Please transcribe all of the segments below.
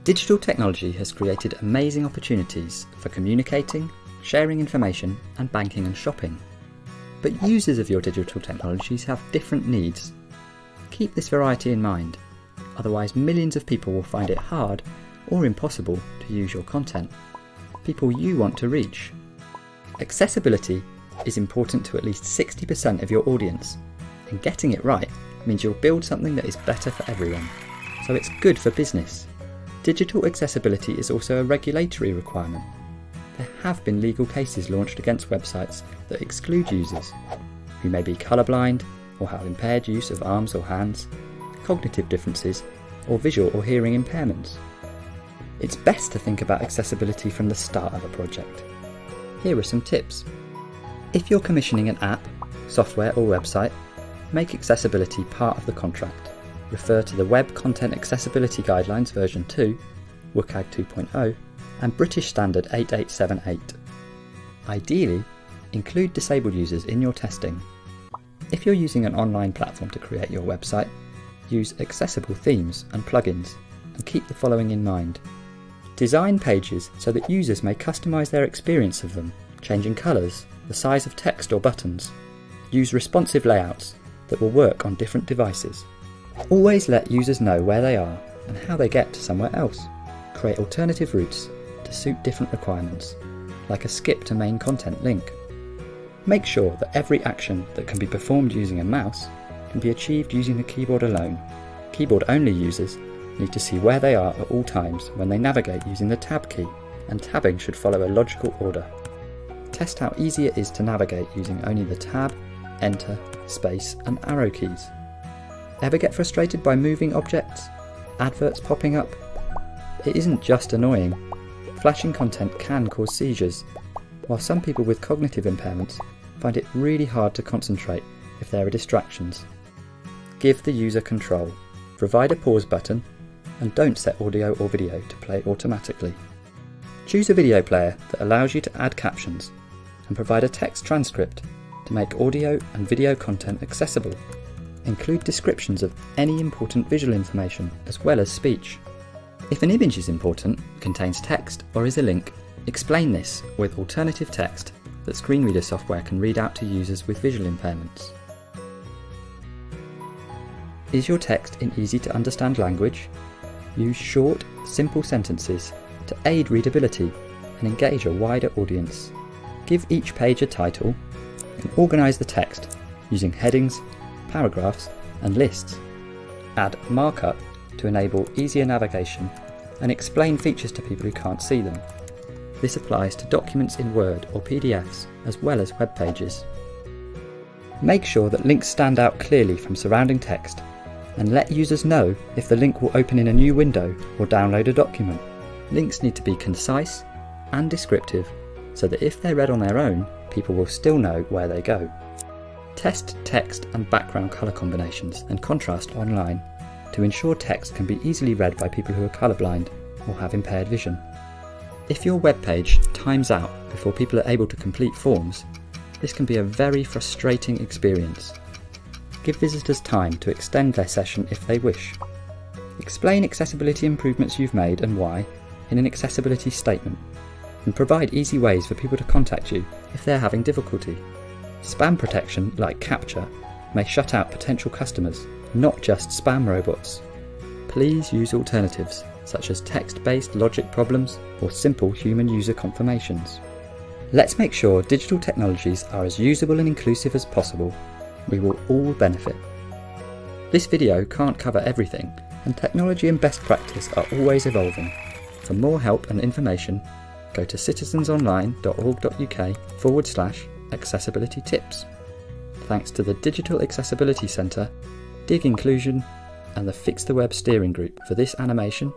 Digital technology has created amazing opportunities for communicating, sharing information, and banking and shopping. But users of your digital technologies have different needs. Keep this variety in mind, otherwise millions of people will find it hard or impossible to use your content. People you want to reach. Accessibility is important to at least 60% of your audience, and getting it right means you'll build something that is better for everyone, so it's good for business. Digital accessibility is also a regulatory requirement. There have been legal cases launched against websites that exclude users who may be colourblind or have impaired use of arms or hands, cognitive differences, or visual or hearing impairments. It's best to think about accessibility from the start of a project. Here are some tips. If you're commissioning an app, software or website, make accessibility part of the contract. Refer to the Web Content Accessibility Guidelines version 2, WCAG 2.0, and British Standard 8878. Ideally, include disabled users in your testing. If you're using an online platform to create your website, use accessible themes and plugins, and keep the following in mind. Design pages so that users may customise their experience of them, changing colours, the size of text or buttons. Use responsive layouts that will work on different devices. Always let users know where they are and how they get to somewhere else. Create alternative routes to suit different requirements, like a skip to main content link. Make sure that every action that can be performed using a mouse can be achieved using the keyboard alone. Keyboard-only users need to see where they are at all times when they navigate using the Tab key, and tabbing should follow a logical order. Test how easy it is to navigate using only the Tab, Enter, Space and arrow keys. Ever get frustrated by moving objects? Adverts popping up? It isn't just annoying. Flashing content can cause seizures, while some people with cognitive impairments find it really hard to concentrate if there are distractions. Give the user control. Provide a pause button, and don't set audio or video to play automatically. Choose a video player that allows you to add captions, and provide a text transcript to make audio and video content accessible. Include descriptions of any important visual information as well as speech. If an image is important, contains text or is a link, explain this with alternative text that screen reader software can read out to users with visual impairments. Is your text in easy to understand language? Use short, simple sentences to aid readability and engage a wider audience. Give each page a title and organise the text using headings, paragraphs and lists. Add markup to enable easier navigation and explain features to people who can't see them. This applies to documents in Word or PDFs as well as web pages. Make sure that links stand out clearly from surrounding text and let users know if the link will open in a new window or download a document. Links need to be concise and descriptive so that if they're read on their own, people will still know where they go. Test text and background colour combinations and contrast online to ensure text can be easily read by people who are colourblind or have impaired vision. If your web page times out before people are able to complete forms, this can be a very frustrating experience. Give visitors time to extend their session if they wish. Explain accessibility improvements you've made and why in an accessibility statement, and provide easy ways for people to contact you if they're having difficulty. Spam protection like CAPTCHA may shut out potential customers, not just spam robots. Please use alternatives such as text-based logic problems or simple human user confirmations. Let's make sure digital technologies are as usable and inclusive as possible. We will all benefit. This video can't cover everything, and technology and best practice are always evolving. For more help and information, go to citizensonline.org.uk/accessibility tips. Thanks to the Digital Accessibility Centre, Dig Inclusion and the Fix the Web Steering Group for this animation,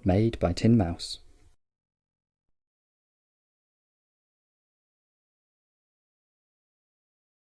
made by Tin Mouse.